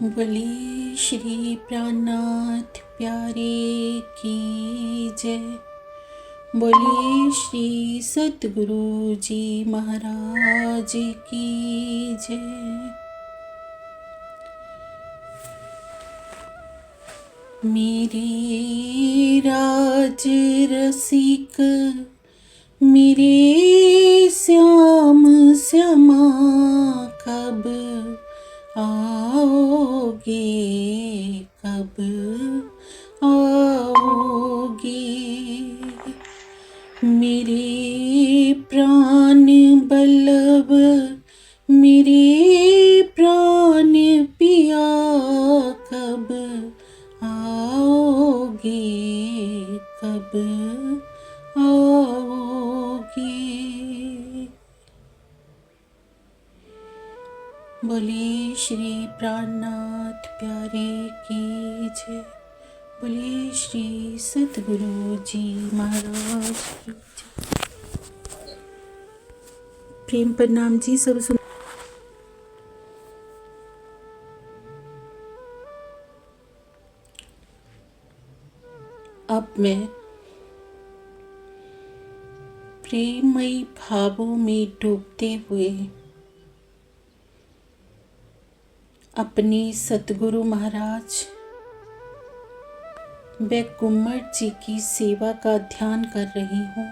बोले श्री प्राणनाथ प्यारे की जय। बोले श्री सतगुरु जी महाराज की जय। मेरे राज रसिक मेरे श्याम श्यामा कब आओगे, कब आओगे। मेरे प्राण बल्लभ मेरे प्राण पिया कब आओगे, कब आओगे। बोले श्री प्राणनाथ प्यारे की जय। बोले श्री सतगुरु जी महाराज की जय। प्रेम प्रणाम जी सब सुन। अब मैं प्रेममयी भावों में डूबते हुए अपने सतगुरु महाराज व कुम्मड़ जी की सेवा का ध्यान कर रही हूँ।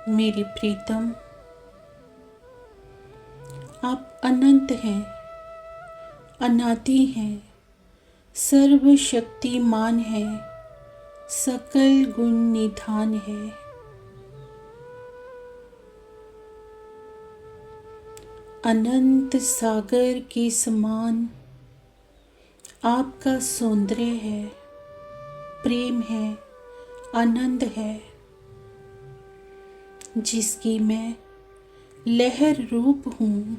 मेरे प्रीतम, आप अनंत हैं, अनादि हैं, सर्वशक्तिमान है, सकल गुण निधान है। अनंत सागर के समान आपका सौंदर्य है, प्रेम है, आनंद है, जिसकी मैं लहर रूप हूँ।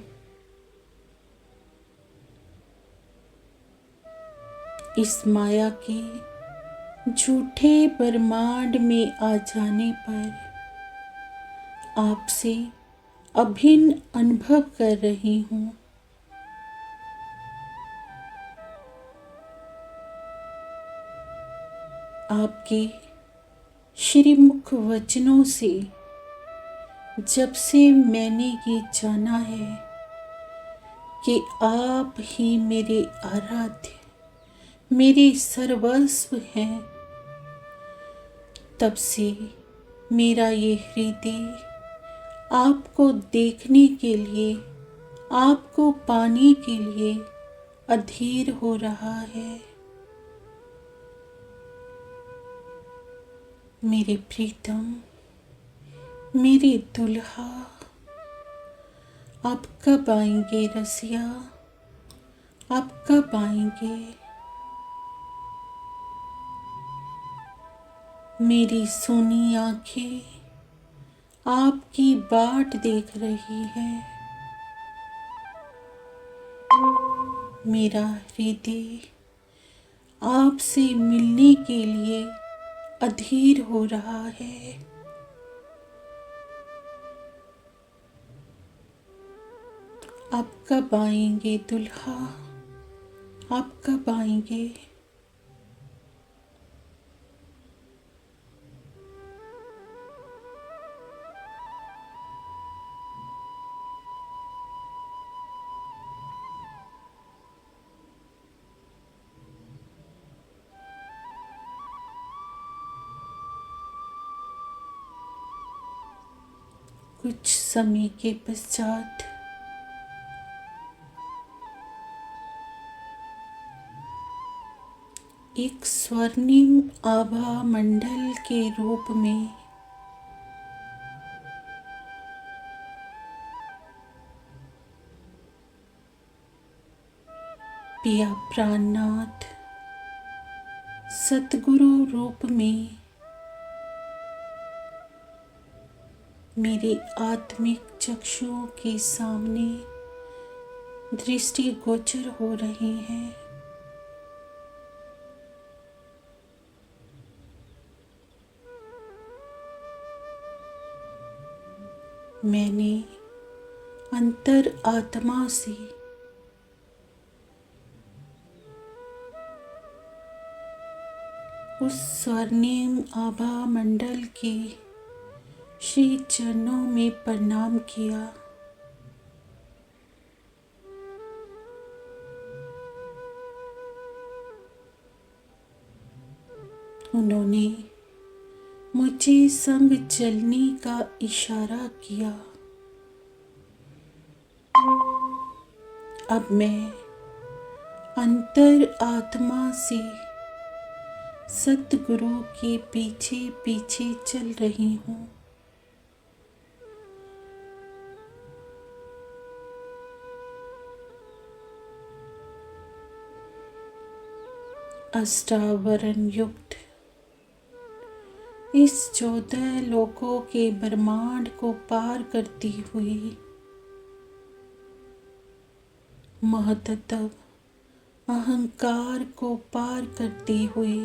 इस माया के झूठे ब्रह्मांड में आ जाने पर आपसे अभिन्न अनुभव कर रही हूँ। आपके श्रीमुख वचनों से जब से मैंने ये जाना है कि आप ही मेरे आराध्य, मेरे सर्वस्व हैं, तब से मेरा ये हृदय आपको देखने के लिए, आपको पाने के लिए अधीर हो रहा है। मेरे प्रीतम, मेरे दुल्हा, आप कब आएंगे रसिया, आप कब आएंगे। मेरी सोनी आंखें आपकी बाट देख रही है। मेरा हृदय आपसे मिलने के लिए अधीर हो रहा है। आप कब आएंगे दुल्हा, आप कब आएंगे। कुछ समय के पश्चात एक स्वर्णिम आभा मंडल के रूप में पिया प्राणनाथ सतगुरु रूप में मेरे आत्मिक चक्षुओं के सामने दृष्टि गोचर हो रहे हैं। मैंने अंतर आत्मा से उस स्वर्णिम आभा मंडल के श्री चरणों में प्रणाम किया। उन्होंने मुझे संग चलने का इशारा किया। अब मैं अंतर आत्मा से सतगुरु के पीछे पीछे चल रही हूँ। अष्टावरण युक्त इस 14 लोकों के ब्रह्मांड को पार करती हुई महत्तव अहंकार को पार करती हुई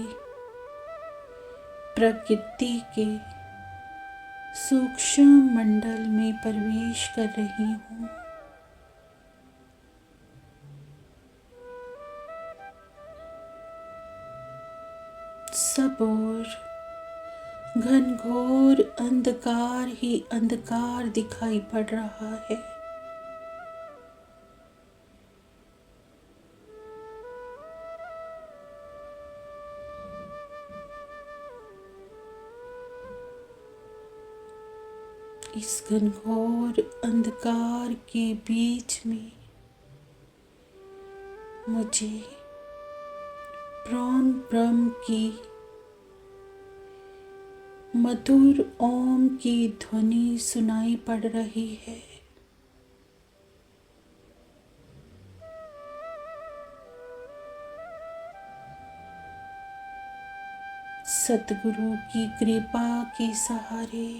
प्रकृति के सूक्ष्म मंडल में प्रवेश कर रही हूँ। सब ओर घनघोर अंधकार ही अंधकार दिखाई पड़ रहा है। इस घनघोर अंधकार के बीच में मुझे प्राण ब्रह्म की मधुर ओम की ध्वनि सुनाई पड़ रही है। सतगुरु की कृपा के सहारे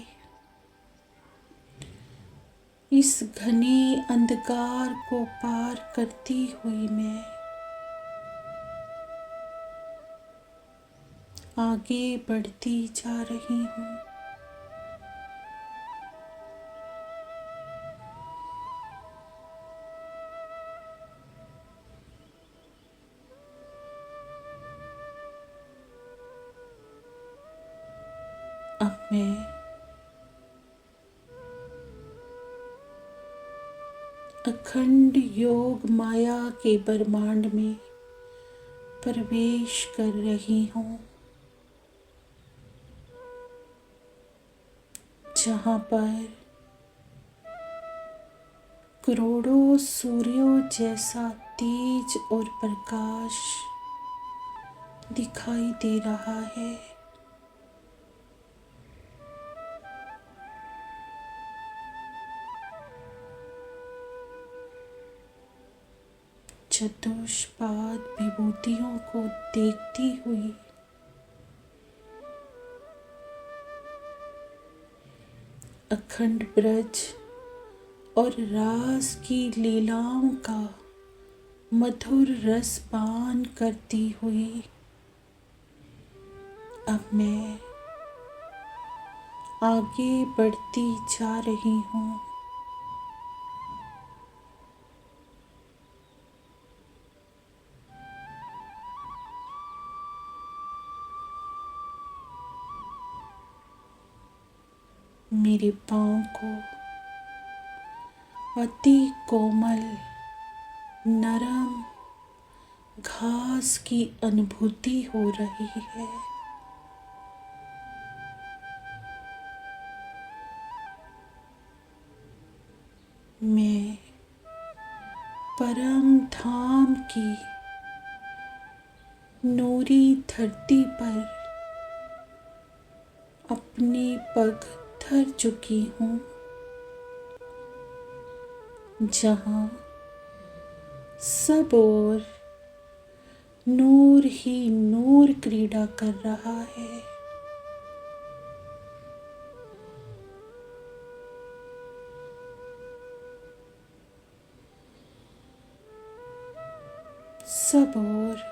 इस घने अंधकार को पार करती हुई मैं आगे बढ़ती जा रही हूँ। अब मैं अखंड योग माया के ब्रह्मांड में प्रवेश कर रही हूँ, जहाँ पर करोड़ों सूर्यों जैसा तेज और प्रकाश दिखाई दे रहा है। चतुष्पाद विभूतियों को देखती हुई अखंड ब्रज और रास की लीलाओं का मधुर रस पान करती हुई अब मैं आगे बढ़ती जा रही हूँ। मेरे पाँव को अति कोमल नरम घास की अनुभूति हो रही है। मैं परम धाम की नूरी धरती पर अपने पग धर चुकी हूँ, जहाँ सब ओर नूर ही नूर क्रीड़ा कर रहा है। सब ओर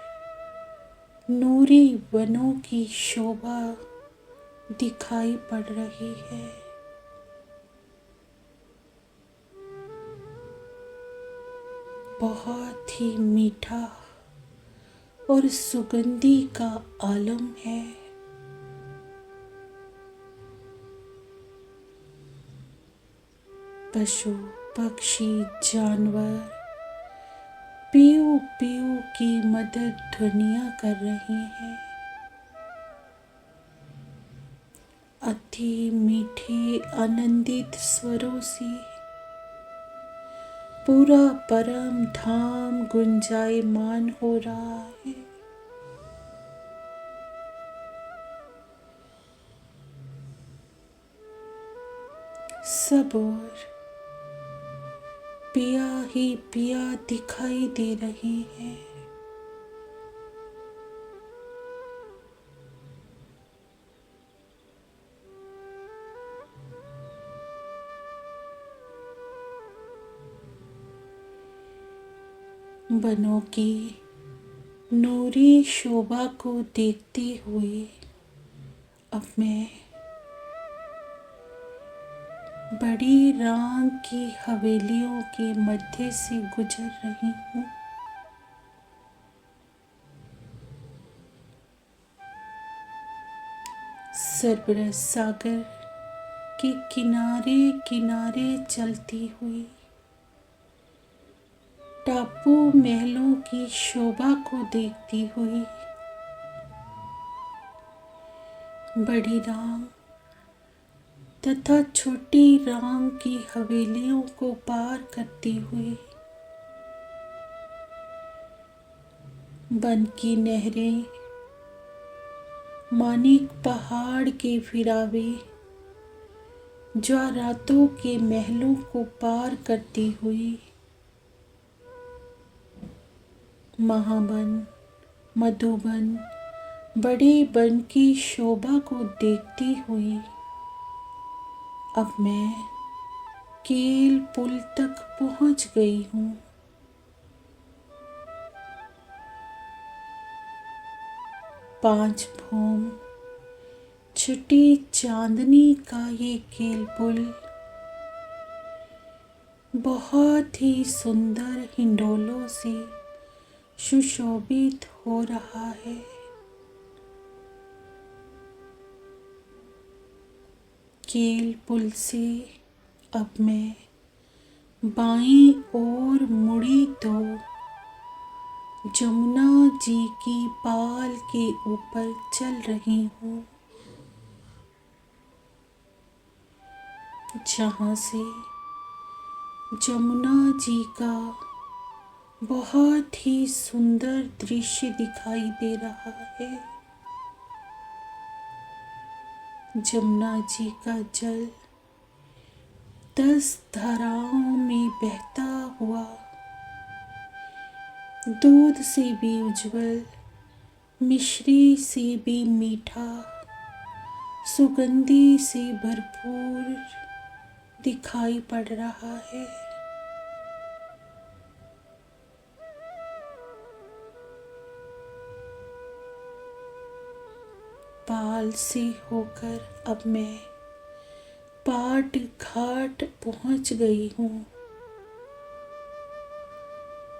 नूरी वनों की शोभा दिखाई पड़ रही है। बहुत ही मीठा और सुगंधी का आलम है। पशु पक्षी जानवर पीऊ पीऊ की मधुर ध्वनियां कर रहे हैं। अति मीठे आनंदित स्वरों से पूरा परम धाम गुंजायमान हो रहा है। सब और पिया ही पिया दिखाई दे रहे हैं। वनों की नूरी शोभा को देखते हुए अब मैं बड़ी रांग की हवेलियों के मध्य से गुजर रही हूँ। सरबरस सागर के किनारे किनारे चलती हुई टापू महलों की शोभा को देखती हुई बड़ी रांग तथा छोटी रांग की हवेलियों को पार करती हुई वन की नहरें मानिक पहाड़ के फिरावे ज्वारातों के महलों को पार करती हुई महावन मधुबन बड़े वन की शोभा को देखती हुई अब मैं केल पुल तक पहुंच गई हूँ। पांच भौम छठी चांदनी का ये केल पुल बहुत ही सुंदर हिंडोलों से सुशोभित हो रहा है। केल पुल से अब मैं बाईं ओर मुड़ी तो जमुना जी की पाल के ऊपर चल रही हूँ, जहाँ से जमुना जी का बहुत ही सुंदर दृश्य दिखाई दे रहा है। जमुना जी का जल 10 धाराओं में बहता हुआ दूध से भी उज्जवल, मिश्री से भी मीठा, सुगंधी से भरपूर दिखाई पड़ रहा है। पाल से होकर अब मैं पाट घाट पहुंच गई हूँ।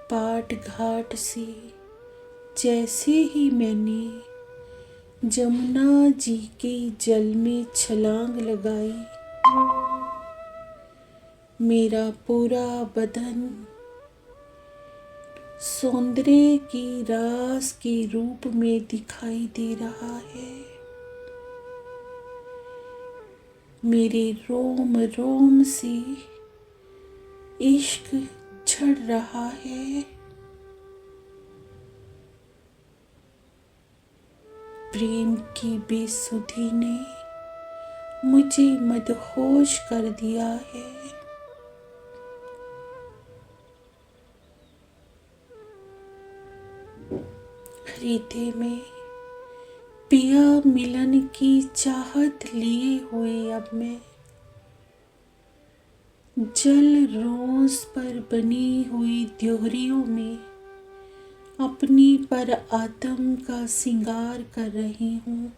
पाट घाट से जैसे ही मैंने जमुना जी के जल में छलांग लगाई, मेरा पूरा बदन सौंदर्य की रास के रूप में दिखाई दे रहा है। मेरे रोम रोम से इश्क झड़ रहा है। प्रेम की बेसुधी ने मुझे मदहोश कर दिया है। हृदय में पिया मिलन की चाहत लिए हुए अब मैं जल रोज पर बनी हुई द्योहरियों में अपनी पर आत्म का सिंगार कर रही हूँ।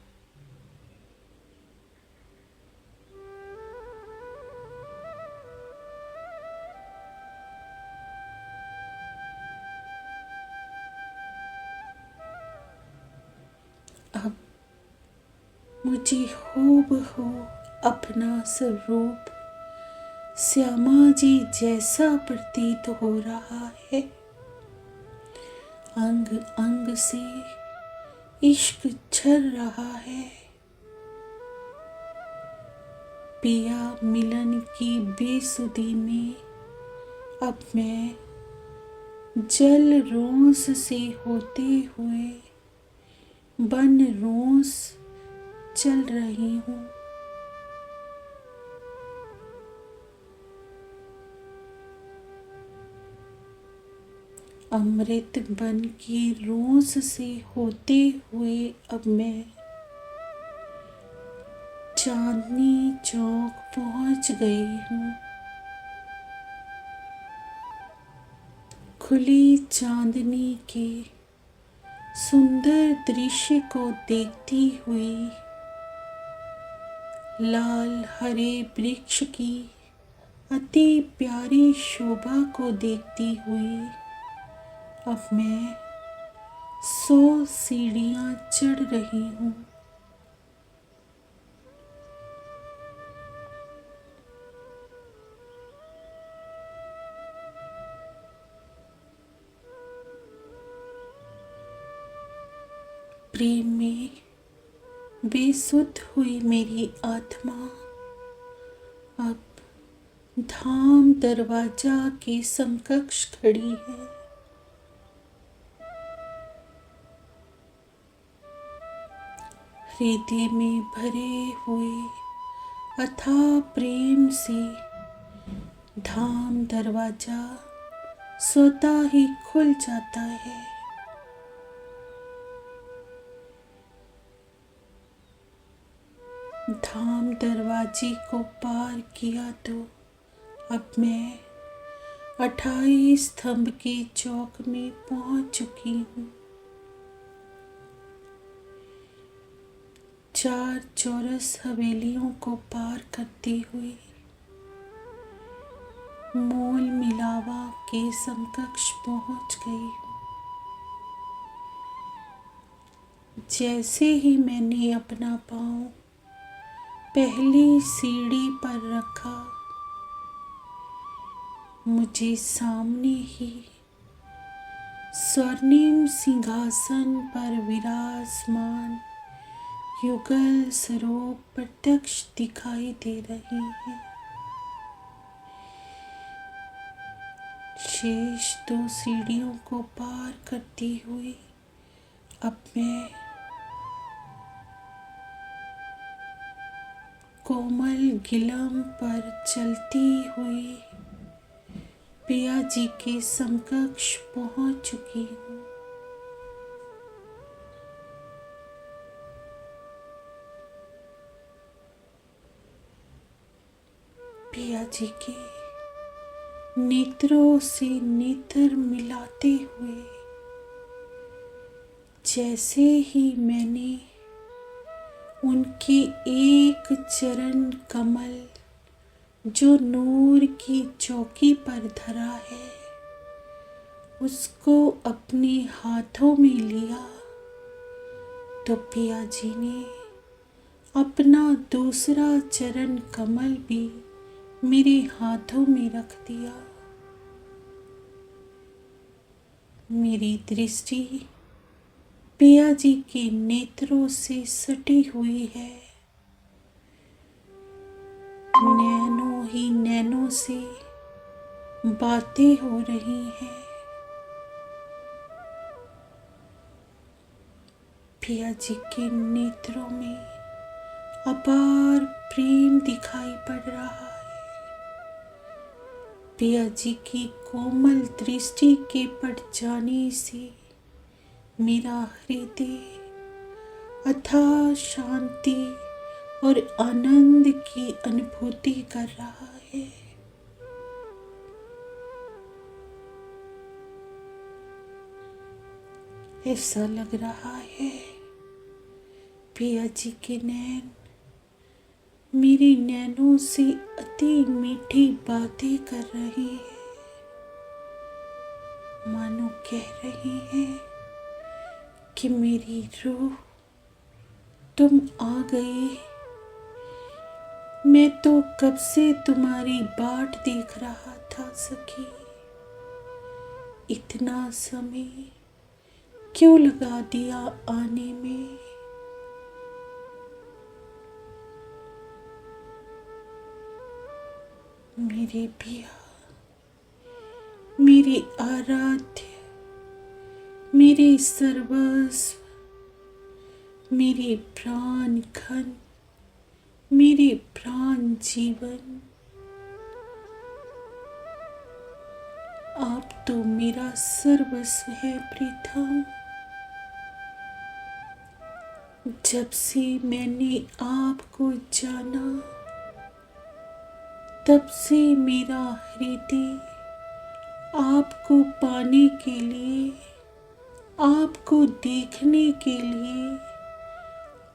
अब मुझे हूबहू अपना स्वरूप श्यामा जी जैसा प्रतीत हो रहा है। अंग अंग से इश्क झर रहा है। पिया मिलन की बेसुधी में अब मैं जल रोंस से होते हुए बन रोंस चल रही हूँ। अमृत बन की रोंस से होते हुए अब मैं चांदनी चौक पहुंच गई हूँ। खुली चांदनी के सुंदर दृश्य को देखती हुई, लाल हरे वृक्ष की अति प्यारी शोभा को देखती हुई अब मैं 100 सीढ़ियां चढ़ रही हूँ। प्रेम में बेसुध हुई मेरी आत्मा अब धाम दरवाजा के समकक्ष खड़ी है। हृदय में भरे हुए अथाह प्रेम से धाम दरवाजा स्वतः ही खुल जाता है। धाम दरवाजे को पार किया तो अब मैं 28 स्तंभ के चौक में पहुंच चुकी हूँ। 4 चौरस हवेलियों को पार करते हुए मोल मिलावा के समकक्ष पहुंच गई हूँ। जैसे ही मैंने अपना पाँव पहली सीढ़ी पर रखा, मुझे सामने ही स्वर्णिम सिंहासन पर विराजमान युगल स्वरूप प्रत्यक्ष दिखाई दे रहे हैं। शेष 2 सीढ़ियों को पार करती हुई अब मैं कोमल गिलम पर चलती हुई पिया जी के समकक्ष पहुंच चुकी हूँ। पिया जी के नेत्रों से नेत्र मिलाते हुए जैसे ही मैंने उनके एक चरण कमल जो नूर की चौकी पर धरा है उसको अपने हाथों में लिया, तो पिया जी ने अपना दूसरा चरण कमल भी मेरे हाथों में रख दिया। मेरी दृष्टि पिया जी के नेत्रों से सटी हुई है। नैनों ही नैनों से बातें हो रही हैं। पिया जी के नेत्रों में अपार प्रेम दिखाई पड़ रहा है। पिया जी की कोमल दृष्टि के पड़ जाने से मेरा हृदय अथाह शांति और आनंद की अनुभूति कर रहा है। ऐसा लग रहा है पिया जी के नैन मेरी नैनों से अति मीठी बातें कर रहे हैं, मानो कह रहे हैं कि मेरी रूह तुम आ गए। मैं तो कब से तुम्हारी बाट देख रहा था सखी। इतना समय क्यों लगा दिया आने में। मेरे पिया, मेरे आराध्य, मेरे सर्वस्व, मेरे प्राण घन, मेरे प्राण जीवन, आप तो मेरा सर्वस्व है प्रीतम। जब से मैंने आपको जाना, तब से मेरा हृदय आपको पाने के लिए, आपको देखने के लिए,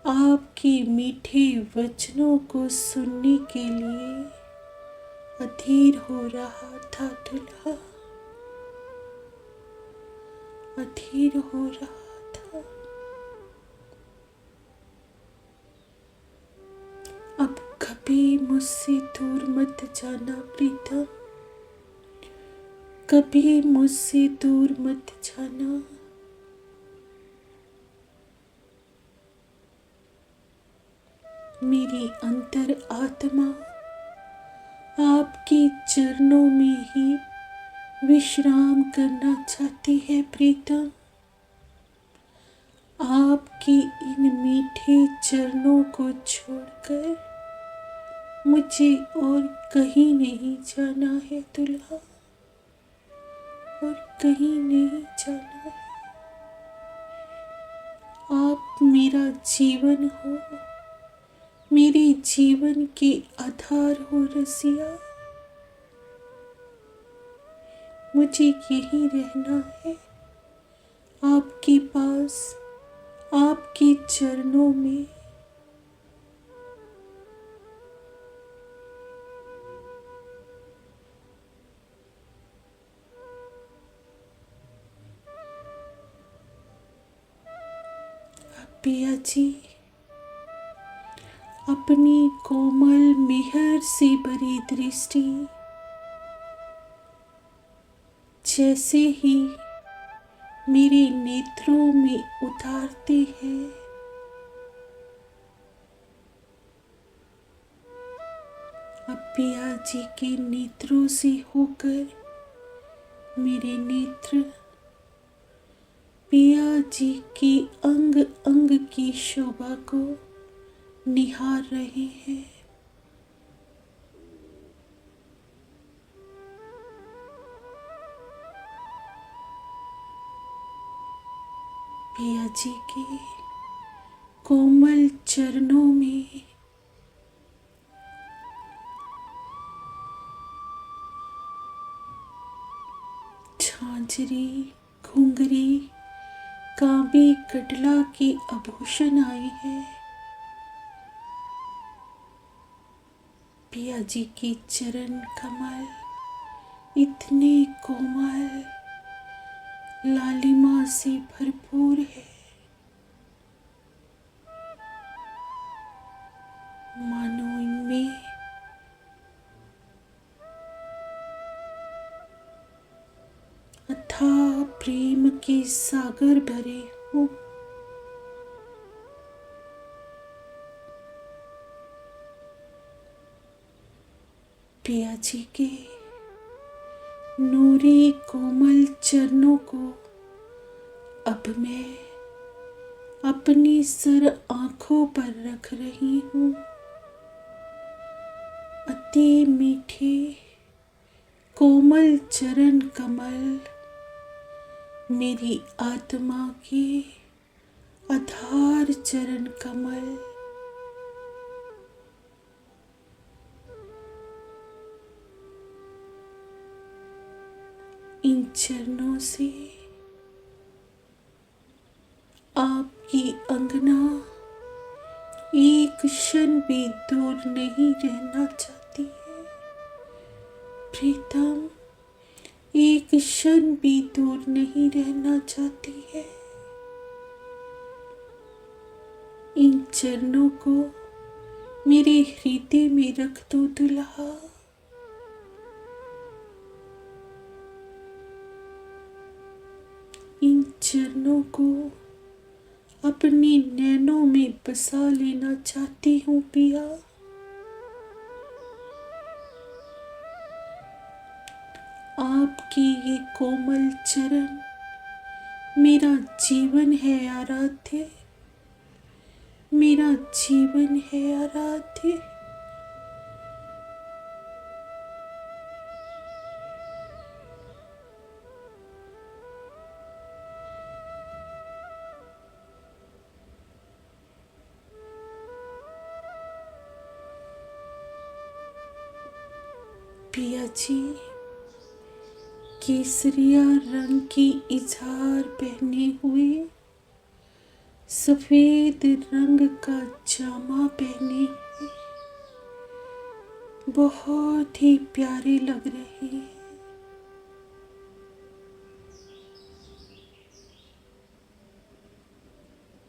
आपके मीठे वचनों को सुनने के लिए अधीर हो रहा था दुल्हा, अधीर हो रहा था। अब कभी मुझसे दूर मत जाना प्रीतम, कभी मुझसे दूर मत जाना। मेरी अंतर आत्मा आपके चरणों में ही विश्राम करना चाहती है प्रीतम। आपके इन मीठे चरणों को छोड़कर मुझे और कहीं नहीं जाना है दुल्हा, और कहीं नहीं जाना है। आप मेरा जीवन हो, मेरे जीवन के आधार हो रसिया। मुझे यहीं रहना है, आपके पास, आपके चरणों में। पिया जी, अपनी कोमल मेहर से भरी दृष्टि जैसे ही मेरे नेत्रों में उतारते हैं, अब पिया जी के नेत्रों से होकर मेरे नेत्र पिया जी की अंग अंग की शोभा को निहार रहे हैं। पिया जी के कोमल चरणों में झांझरी, घुंघरी, कांबी कटला के आभूषण आए हैं। पिया जी के चरण कमल इतने कोमल लालिमा से भरपूर है, मानो इनमें अथाह प्रेम के सागर भरे हों। पिया जी के नूरी कोमल चरणों को अब मैं अपनी सर आंखों पर रख रही हूँ। अति मीठे कोमल चरण कमल मेरी आत्मा के आधार चरण कमल, इन चरणों से आपकी अंगना एक क्षण भी दूर नहीं रहना चाहती है प्रीतम, एक क्षण भी दूर नहीं रहना चाहती है। इन चरणों को मेरे हृदय में रख दो दुल्हा। इन चरणों को अपने नैनों में बसा लेना चाहती हूँ पिया। आपकी ये कोमल चरण मेरा जीवन है आराध्य, मेरा जीवन है आराध्य। पिया जी, केसरिया रंग की इज़हार पहने हुए, सफेद रंग का जामा पहने हुए बहुत ही प्यारे लग रहे हैं।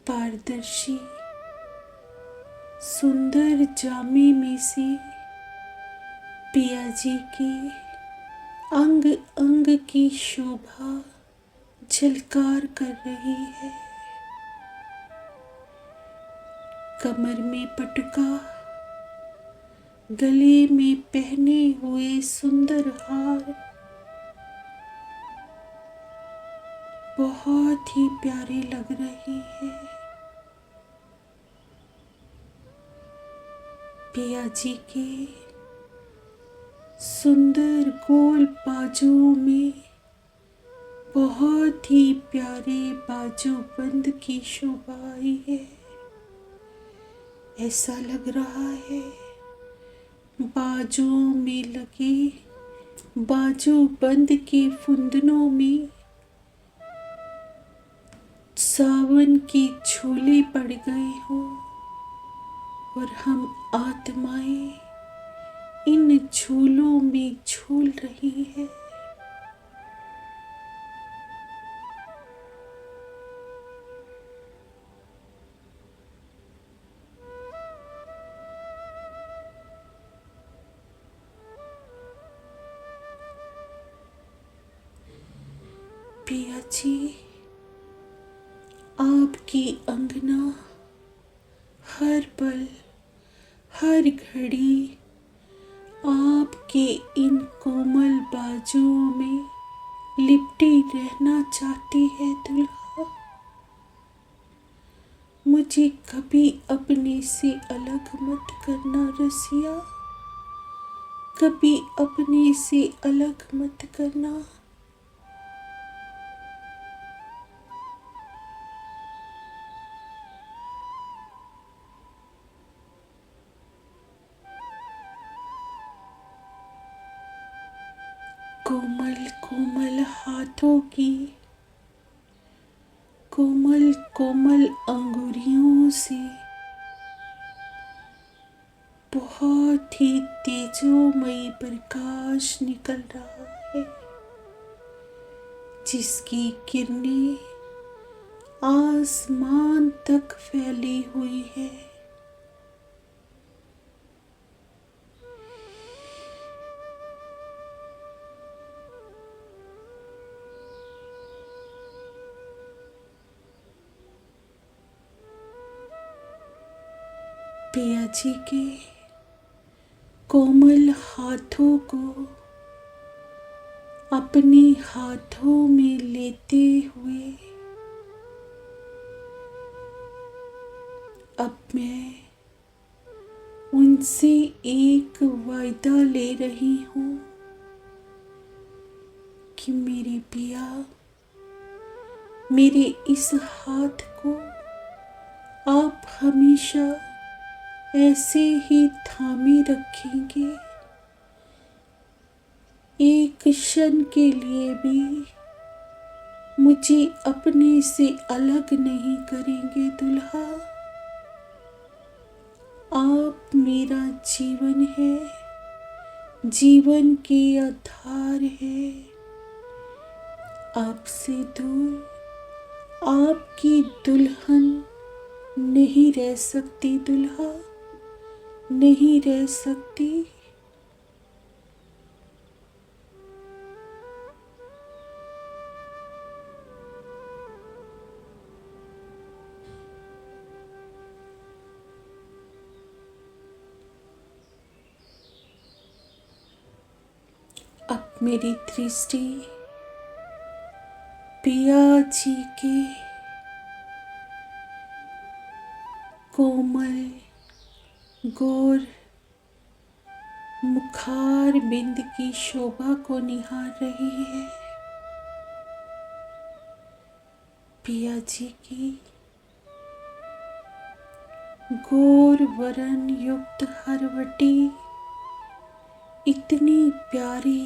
पारदर्शी सुंदर जामे में से पिया जी की अंग अंग की शोभा झलकार कर रही है। कमर में पटुका, गले में पहने हुए सुंदर हार बहुत ही प्यारे लग रहे हैं। पिया जी के सुंदर गोल बाजुओं में बहुत ही प्यारे बाजूबंद की शोभा आई है। ऐसा लग रहा है बाजुओं में लगे बाजूबंद के फुंदनों में सावन के झूले पड़ गए हों और हम आत्माएं इन झूलों में झूल रही है। पिया जी, आपकी अंगना हर पल हर घड़ी आपके इन कोमल बाजुओं में लिपटी रहना चाहती है दुल्हा। मुझे कभी अपने से अलग मत करना रसिया, कभी अपने से अलग मत करना। कोमल कोमल हाथों की कोमल कोमल अंगुरियों से बहुत ही तेजोमयी प्रकाश निकल रहा है, जिसकी किरणें आसमान तक फैली हुई है। पिया जी के कोमल हाथों को अपने हाथों में लेते हुए अब मैं उनसे एक वायदा ले रही हूँ कि मेरे पिया मेरे इस हाथ को आप हमेशा ऐसे ही थामे रखेंगे, एक क्षण के लिए भी मुझे अपने से अलग नहीं करेंगे दुल्हा। आप मेरा जीवन है, जीवन के आधार है। आपसे दूर आपकी दुल्हन नहीं रह सकती दुल्हा, नहीं रह सकती। अब मेरी दृष्टि पिया जी के कोमल गोर मुखार बिंद की शोभा को निहार रही है। पिया जी की गोर वरण युक्त हरवटी इतनी प्यारी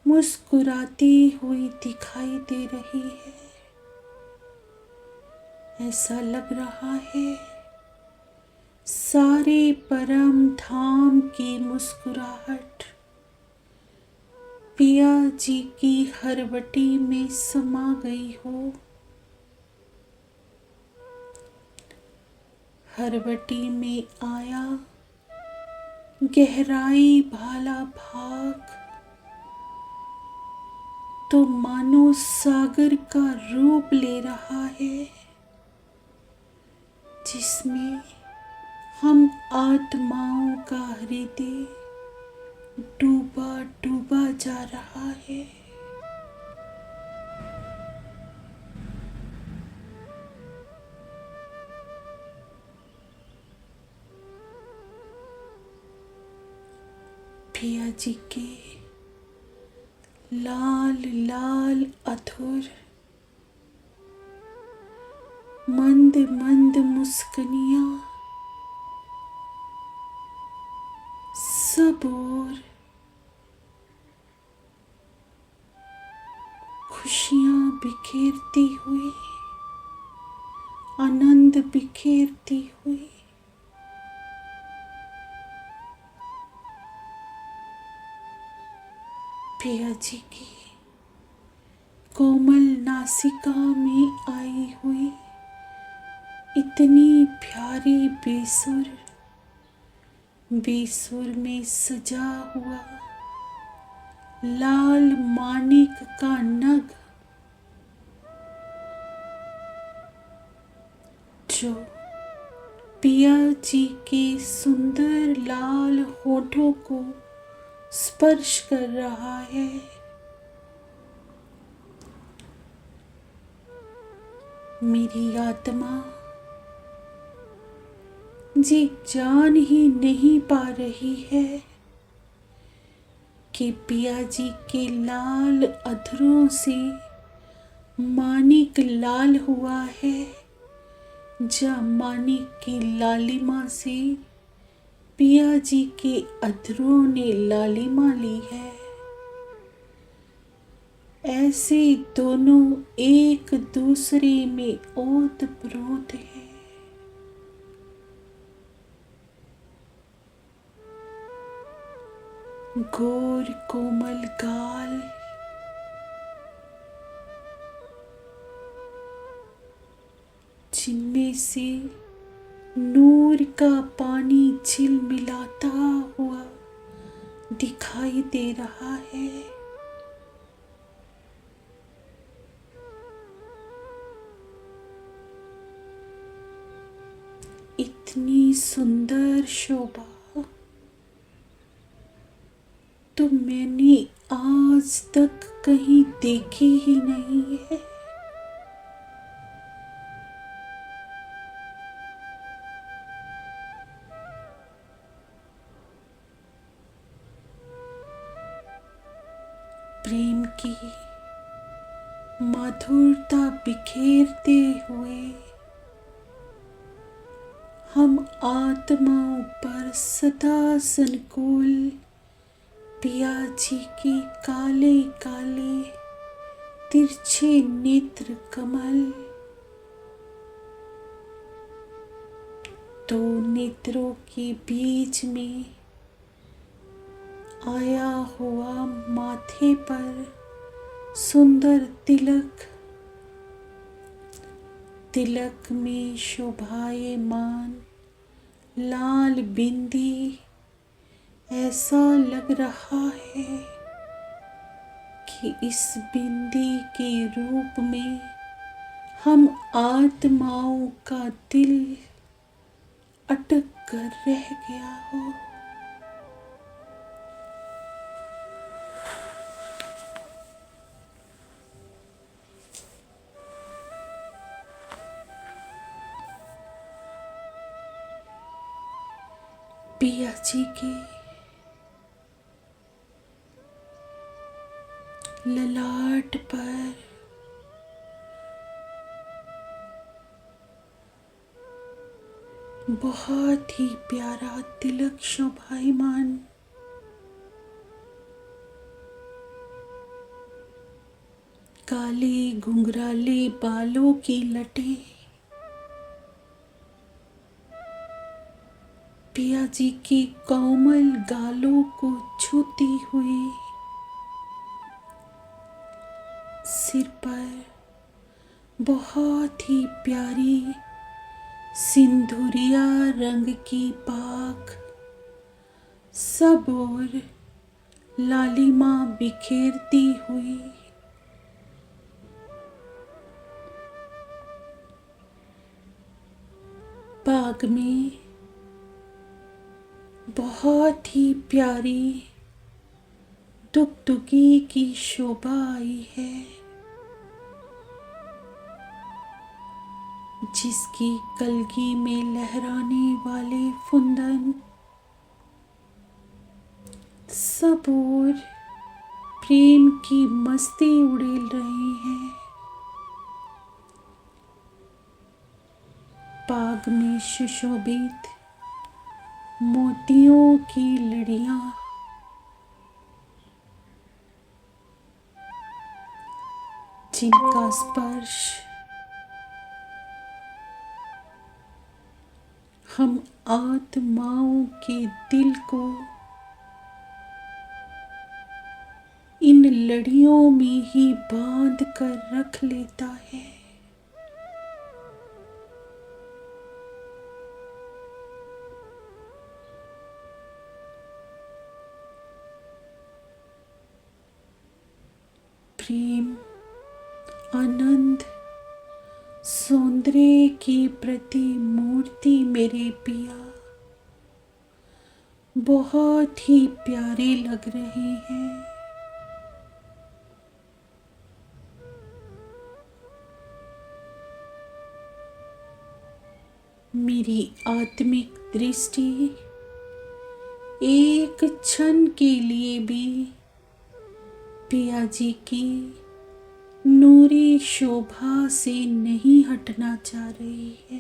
मुस्कुराती हुई दिखाई दे रही है। ऐसा लग रहा है सारे परम धाम की मुस्कुराहट पिया जी की हरवटी में समा गई हो। हरवटी में आया गहराई भाला भाग तो मानो सागर का रूप ले रहा है, जिसमें हम आत्माओं का हृदय डूबा डूबा जा रहा है। पिया जी के लाल लाल अधर मंद मंद मुस्कनियां सब ओर खुशियां बिखेरती हुई, आनंद बिखेरती हुई। पिया जी की कोमल नासिका में आई हुई इतनी प्यारी बेसुर बेसुर में सजा हुआ लाल मानिक का नग, जो पिया जी के सुंदर लाल होठों को स्पर्श कर रहा है। मेरी आत्मा जी जान ही नहीं पा रही है कि पिया जी के लाल अधरों से मानिक लाल हुआ है, जा मानिक की लालिमा से पिया जी के अधरों ने लालिमा ली है। ऐसे दोनों एक दूसरे में ओत प्रोत है। गोर कोमल गाल, जिनमें से नूर का पानी झिलमिलाता हुआ दिखाई दे रहा है। इतनी सुंदर शोभा तो मैंने आज तक कहीं देखी ही नहीं है। प्रेम की माधुरता बिखेरते हुए हम आत्माओं पर सदा संकुल पिया जी की काले काले तिरछे नेत्र कमल, दो नेत्रों के बीच में आया हुआ माथे पर सुंदर तिलक, तिलक में शोभायमान लाल बिंदी, ऐसा लग रहा है कि इस बिंदी के रूप में हम आत्माओं का दिल अटक कर रह गया हो। पिया जी के ललाट पर बहुत ही प्यारा तिलक शोभायमान, काले घुंघराले बालों की लटें पिया जी की कोमल गालों को छूती हुई, सिर पर बहुत ही प्यारी सिंदूरिया रंग की पाग, सब ओर लालिमा बिखेरती हुई। बाग में बहुत ही प्यारी दुगदुगी की शोभा आई है, जिसकी कलगी में लहराने वाले फुंदन सब ओर प्रेम की मस्ती उड़ेल रहे हैं। बाग में सुशोभित मोतियों की लड़ियां जिनका स्पर्श हम आत्माओं के दिल को इन लड़ियों में ही बांध कर रख लेता है। प्रेम, आनंद, सौंदर्य की प्रति मूर्ति मेरे पिया बहुत ही प्यारे लग रहे हैं। मेरी आत्मिक दृष्टि एक क्षण के लिए भी पिया जी की नूरी शोभा से नहीं हटना चाह रही है।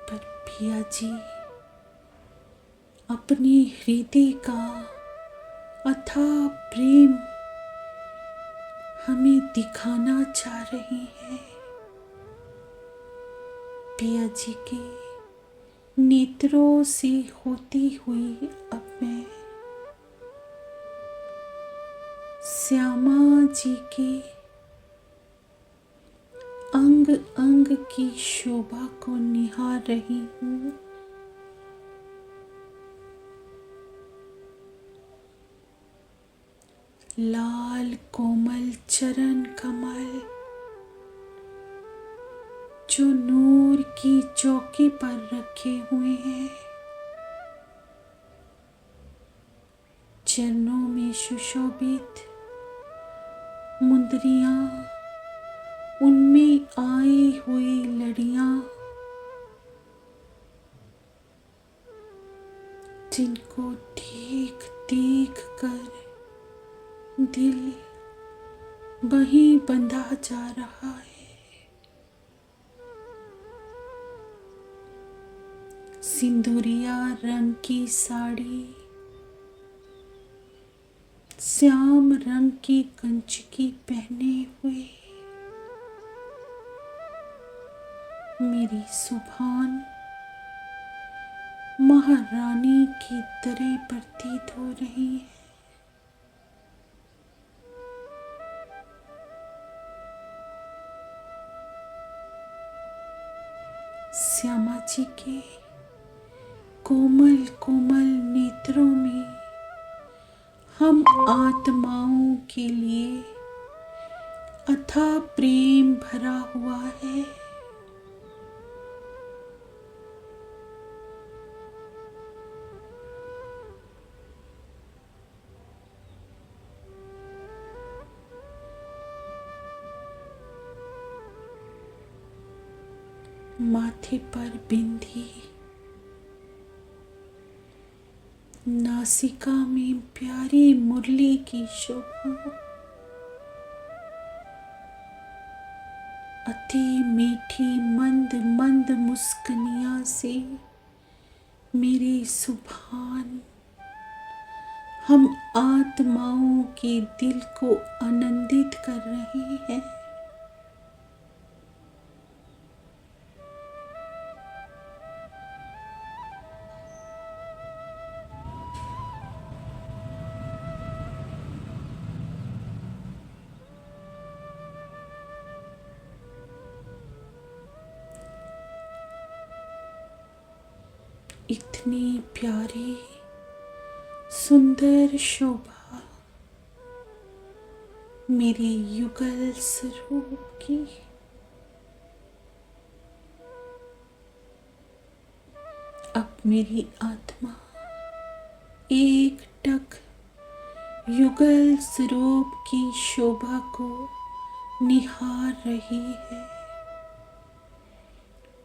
पर पिया जी अपने हृदय का अथाह प्रेम हमें दिखाना चाह रही है। पिया जी के नेत्रों से होती हुई अब मैं श्यामा जी के अंग अंग की शोभा को निहार रही हूँ। लाल कोमल चरण कमल जो नूर की चौकी पर रखे हुए हैं, चरणों में सुशोभित मुंदरियां, उनमें आई हुई लड़ियां, जिनको देख देख कर दिल वहीं बंधा जा रहा है। सिंदूरिया रंग की साड़ी, श्याम रंग की कंचकी पहने हुए मेरी सुभान महारानी की तरह प्रतीत हो रही है। श्यामा जी के कोमल कोमल नेत्रों में हम आत्माओं के लिए अथाह प्रेम भरा हुआ है। माथे पर बिंदी, नासिका में प्यारी मुरली की शोभा, अति मीठी मंद मंद मुस्कनिया से मेरे सुभान हम आत्माओं के दिल को आनंदित कर रहे हैं। इतनी प्यारी सुंदर शोभा मेरे युगल स्वरूप की, अब मेरी आत्मा एक टक युगल स्वरूप की शोभा को निहार रही है।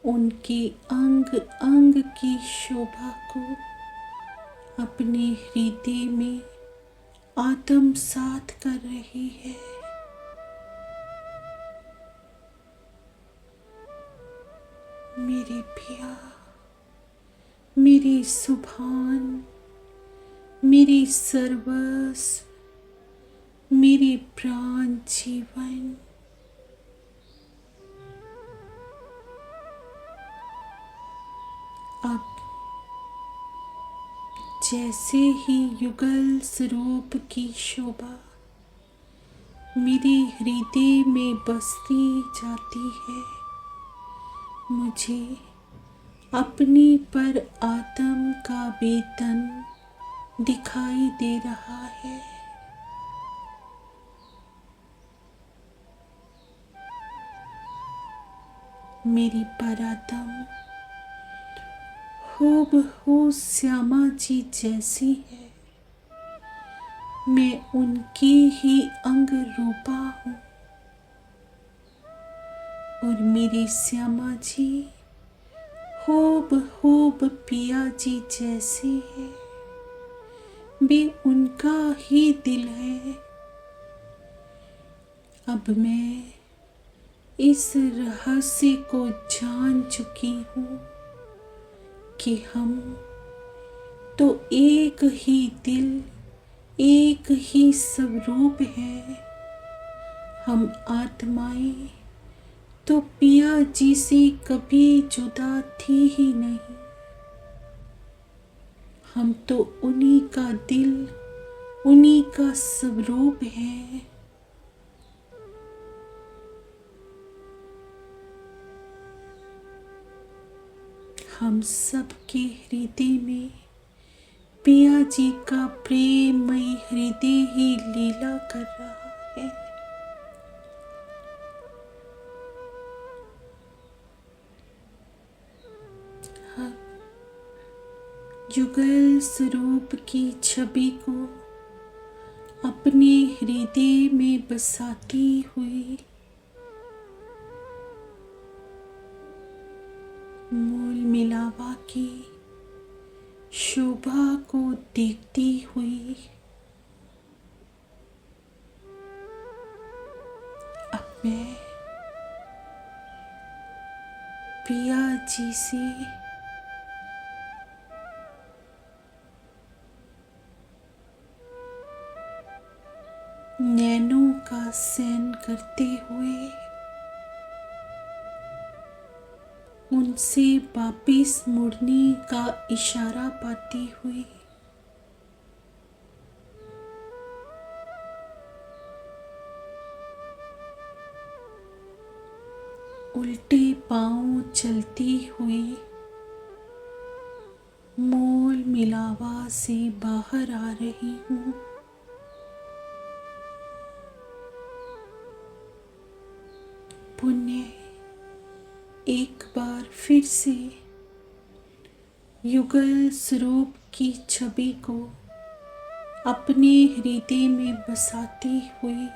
उनकी अंग अंग की शोभा को अपने हृदय में आत्मसात कर रही है। मेरे पिया, मेरे सुभान, मेरे सर्वस्व, मेरे प्राण जीवन, अब जैसे ही युगल स्वरूप की शोभा मेरे हृदय में बसती जाती है, मुझे अपने पर आत्म का वेतन दिखाई दे रहा है। मेरी परात्म हूबहू श्यामा जी जैसी है, मैं उनकी ही अंग रूपा हूँ और मेरी श्यामा जी हूबहू पिया जी जैसी है, वे उनका ही दिल है। अब मैं इस रहस्य को जान चुकी हूँ कि हम तो एक ही दिल, एक ही स्वरूप है। हम आत्माएं तो पिया जी से कभी जुदा थी ही नहीं। हम तो उन्हीं का दिल, उन्हीं का स्वरूप है। हम सबके हृदय में पिया जी का प्रेममय हृदय ही लीला कर रहा है। हाँ, युगल स्वरूप की छवि को अपने हृदय में बसाती हुई मूल मिलावा की शोभा को देखती हुई अब मैं पिया जी से नैनों का सैन करते हुए उनसे वापिस मुड़ने का इशारा पाती हुई उल्टे पांव चलती हुई मोल मिलावा से बाहर आ रही हूँ। पुण्य एक बार फिर से युगल स्वरूप की छवि को अपने हृदय में बसाती हुई